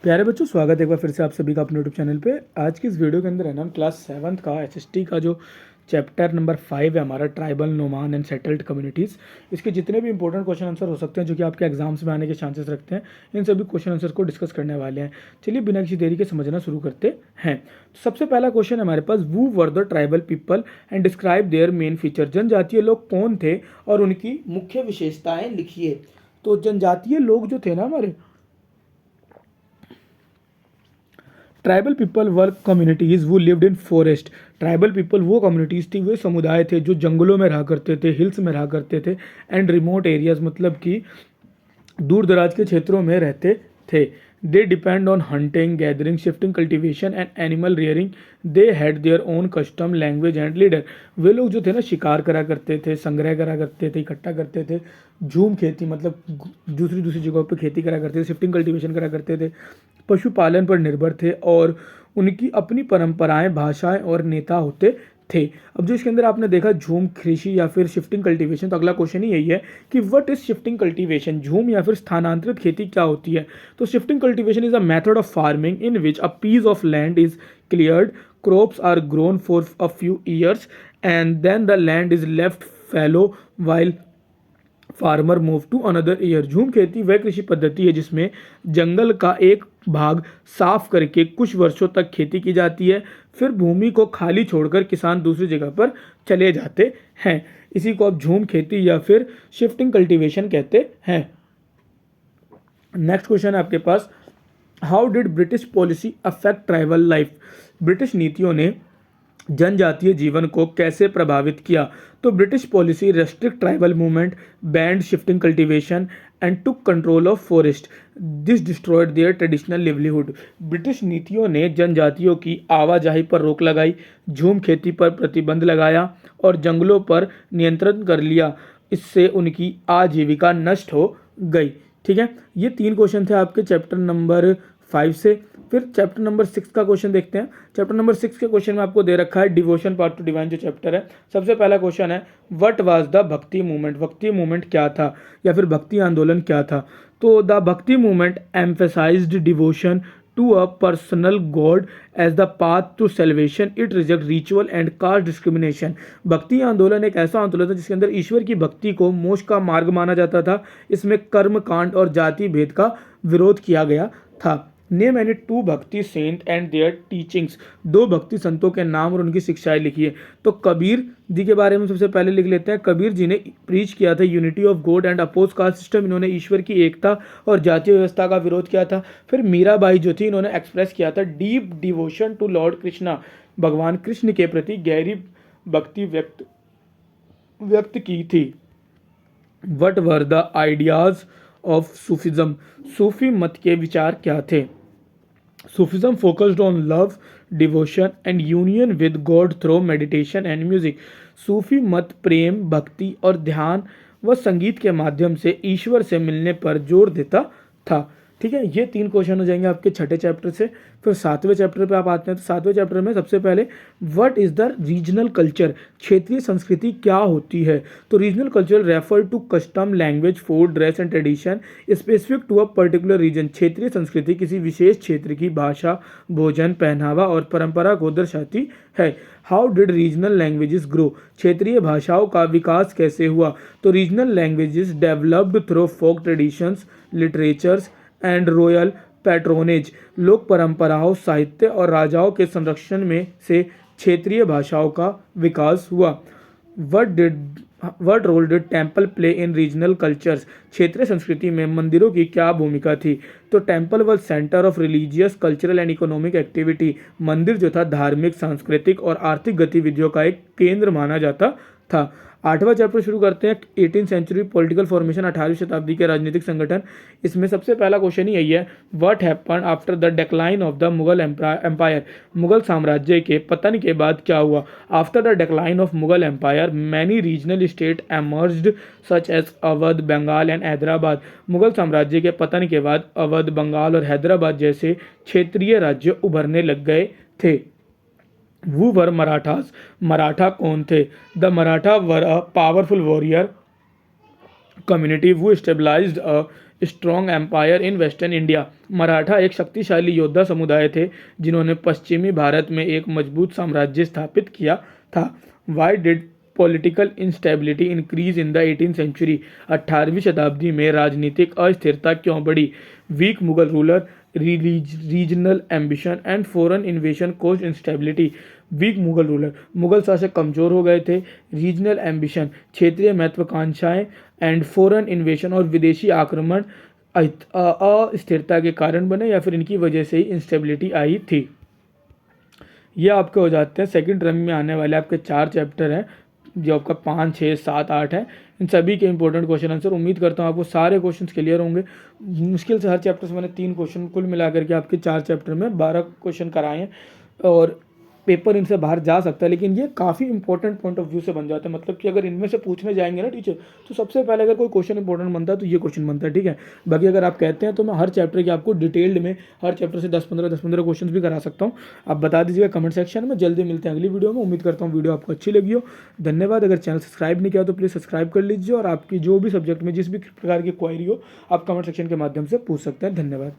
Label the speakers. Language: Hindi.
Speaker 1: प्यारे बच्चों, स्वागत है एक बार फिर से आप सभी का अपने यूट्यूब चैनल पे। आज की इस वीडियो के अंदर है ना, हम क्लास 7th का एसएसटी का जो चैप्टर नंबर 5 है हमारा, tribal, Noman and settled communities, इसके जितने भी इंपॉर्टेंट क्वेश्चन आंसर हो सकते हैं जो कि आपके एग्जाम्स में आने के चांसेस रखते हैं, इन सभी क्वेश्चन आंसर को डिस्कस करने वाले हैं। चलिए बिना किसी देरी के समझना शुरू करते हैं। तो सबसे पहला क्वेश्चन है हमारे पास, who were the tribal people and describe their main feature. जनजातीय लोग कौन थे और उनकी मुख्य विशेषताएं लिखिए। तो जनजातीय लोग जो थे ना हमारे, ट्राइबल पीपल वर कम्युनिटीज़ वो lived in forest. Tribal people वो कम्युनिटीज़ थी, वे समुदाय थे जो जंगलों में रहा करते थे, हिल्स में रहा करते थे, एंड रिमोट एरियाज मतलब कि दूर दराज के क्षेत्रों में रहते थे। They depend on hunting, gathering, shifting, cultivation and animal rearing. They had their own custom, language and leader. वे लोग जो थे ना, शिकार करा करते थे, संग्रह करा करते थे, इकट्ठा करते थे, झूम खेती मतलब दूसरी दूसरी जगहों पर खेती करा करते थे, शिफ्टिंग कल्टिवेशन करा करते थे, पशुपालन पर निर्भर थे और उनकी अपनी परंपराएं, भाषाएं और नेता होते थे। अब जो इसके अंदर आपने देखा झूम कृषि या फिर शिफ्टिंग कल्टीवेशन, तो अगला क्वेश्चन ही यही है कि व्हाट इज शिफ्टिंग कल्टीवेशन। झूम या फिर स्थानांतरित खेती क्या होती है? तो shifting cultivation is a method of farming in which a piece of land is cleared, crops are grown for a few years and then the land is left fallow while farmer move to another year. झूम खेती वह कृषि पद्धति है जिसमें जंगल का एक भाग साफ करके कुछ वर्षों तक खेती की जाती है, फिर भूमि को खाली छोड़कर किसान दूसरी जगह पर चले जाते हैं। इसी को आप झूम खेती या फिर शिफ्टिंग कल्टीवेशन कहते हैं। नेक्स्ट क्वेश्चन है आपके पास, how did British policy affect tribal life. British नीतियों ने जनजातीय जीवन को कैसे प्रभावित किया? तो British policy restrict tribal movement, banned shifting cultivation and took control of forest. This destroyed their traditional livelihood. British नीतियों ने जनजातियों की आवाजाही पर रोक लगाई, झूम खेती पर प्रतिबंध लगाया और जंगलों पर नियंत्रण कर लिया। इससे उनकी आजीविका नष्ट हो गई। ठीक है, ये 3 क्वेश्चन थे आपके चैप्टर नंबर 5 से। फिर चैप्टर नंबर 6 का क्वेश्चन देखते हैं। चैप्टर नंबर 6 के क्वेश्चन में आपको दे रखा है डिवोशन पार्ट टू डिवाइन जो चैप्टर है। सबसे पहला क्वेश्चन है, what was the Bhakti movement. भक्ति मूवमेंट क्या था या फिर भक्ति आंदोलन क्या था? तो the Bhakti movement emphasised devotion to a personal god as the path to salvation. It reject ritual and caste discrimination. भक्ति आंदोलन एक ऐसा आंदोलन था जिसके अंदर ईश्वर की भक्ति को मोक्ष का मार्ग माना जाता था। इसमें कर्म कांड और जाति भेद का विरोध किया गया था। नेम एनी 2 भक्ति सेंट एंड देयर टीचिंग्स। 2 भक्ति संतों के नाम और उनकी शिक्षाएं लिखिए। तो कबीर जी के बारे में सबसे पहले लिख लेते हैं। कबीर जी ने प्रीच किया था unity of god and oppose caste system. इन्होंने ईश्वर की एकता और जातीय व्यवस्था का विरोध किया था। फिर मीराबाई जो थी, इन्होंने एक्सप्रेस किया था deep devotion to lord Krishna. भगवान कृष्ण के प्रति गहरी भक्ति व्यक्त की थी। What were the ideas of Sufism. Sufi मत के विचार क्या थे? Sufism focused on love, devotion and union with God through meditation and music. Sufi मत प्रेम, भक्ति और ध्यान व संगीत के माध्यम से ईश्वर से मिलने पर जोर देता था। ठीक है, ये 3 क्वेश्चन हो जाएंगे आपके छठे चैप्टर से। फिर 7वें चैप्टर पे आप आते हैं। तो 7वें चैप्टर में सबसे पहले what is the regional culture. क्षेत्रीय संस्कृति क्या होती है? तो regional culture refer to custom, language, food, dress and tradition specific to a particular region. क्षेत्रीय संस्कृति किसी विशेष क्षेत्र की भाषा, भोजन, पहनावा और परंपरा को दर्शाती है। How did regional languages grow. क्षेत्रीय भाषाओं का विकास कैसे हुआ? तो regional languages developed through folk traditions, literatures and royal patronage. लोक परंपराओं, साहित्य और राजाओं के संरक्षण में से क्षेत्रीय भाषाओं का विकास हुआ। What role did temple play in regional cultures. क्षेत्रीय संस्कृति में मंदिरों की क्या भूमिका थी? तो temple was centre of religious, cultural and economic activity. मंदिर जो था धार्मिक, सांस्कृतिक और आर्थिक गतिविधियों का एक केंद्र माना जाता था। 8वां चैप्टर शुरू करते हैं, 18वीं सेंचुरी पॉलिटिकल फॉर्मेशन, 18वीं शताब्दी के राजनीतिक संगठन। इसमें सबसे पहला क्वेश्चन ही यही है, what happened after the decline of the Mughal empire. Mughal साम्राज्य के पतन के बाद क्या हुआ? After the decline of Mughal empire many regional state emerged such as Awadh, Bengal and Hyderabad. Mughal साम्राज्य के पतन के बाद अवध, बंगाल और हैदराबाद जैसे क्षेत्रीय राज्य उभरने लग गए थे। Who were Marathas? मराठा कौन थे? The Maratha were a powerful warrior community who stabilized a strong empire in western India. Maratha एक शक्तिशाली योद्धा समुदाय थे जिन्होंने पश्चिमी भारत में एक मजबूत साम्राज्य स्थापित किया था। Why did political instability increase in the 18th century. 18वीं शताब्दी में राजनीतिक अस्थिरता क्यों बढ़ी? Weak Mughal ruler, regional ambition and foreign invasion cause instability. Weak Mughal ruler, Mughal शासक कमजोर हो गए थे। रीजनल एम्बिशन, क्षेत्रीय महत्वाकांक्षाएं एंड फॉरेन इन्वेशन और विदेशी आक्रमण अस्थिरता के कारण बने या फिर इनकी वजह से ही इंस्टेबिलिटी आई थी। ये आपके हो जाते हैं सेकंड टर्म में आने वाले आपके 4 चैप्टर हैं जो आपका 5, 6, 7, 8 है। इन सभी के इंपॉर्टेंट क्वेश्चन आंसर उम्मीद करता हूँ आपको सारे क्वेश्चंस क्लियर होंगे। मुश्किल से हर चैप्टर से मैंने 3 क्वेश्चन कुल मिलाकर के आपके 4 चैप्टर में 12 क्वेश्चन कराए हैं और पेपर इनसे बाहर जा सकता है, लेकिन ये काफ़ी इंपॉर्टेंट पॉइंट ऑफ व्यू से बन जाते हैं। मतलब कि अगर इनमें से पूछने जाएंगे ना टीचर, तो सबसे पहले अगर कोई क्वेश्चन इंपॉर्टेंट बनता है तो ये क्वेश्चन बनता है, ठीक है। बाकी अगर आप कहते हैं तो मैं हर चैप्टर के आपको डिटेल्ड में हर चैप्टर से 10-15 क्वेश्चन भी करा सकता हूँ। आप बता दीजिएगा कमेंट सेक्शन में। जल्दी मिलते हैं अगली वीडियो में। उम्मीद करता हूँ वीडियो आपको अच्छी लगी हो। धन्यवाद। अगर चैनल सब्सक्राइब नहीं किया तो प्लीज़ सब्सक्राइब कर लीजिए और आपकी जो भी सब्जेक्ट में जिस भी प्रकार की क्वायरी हो आप कमेंट सेक्शन के माध्यम से पूछ सकते हैं। धन्यवाद।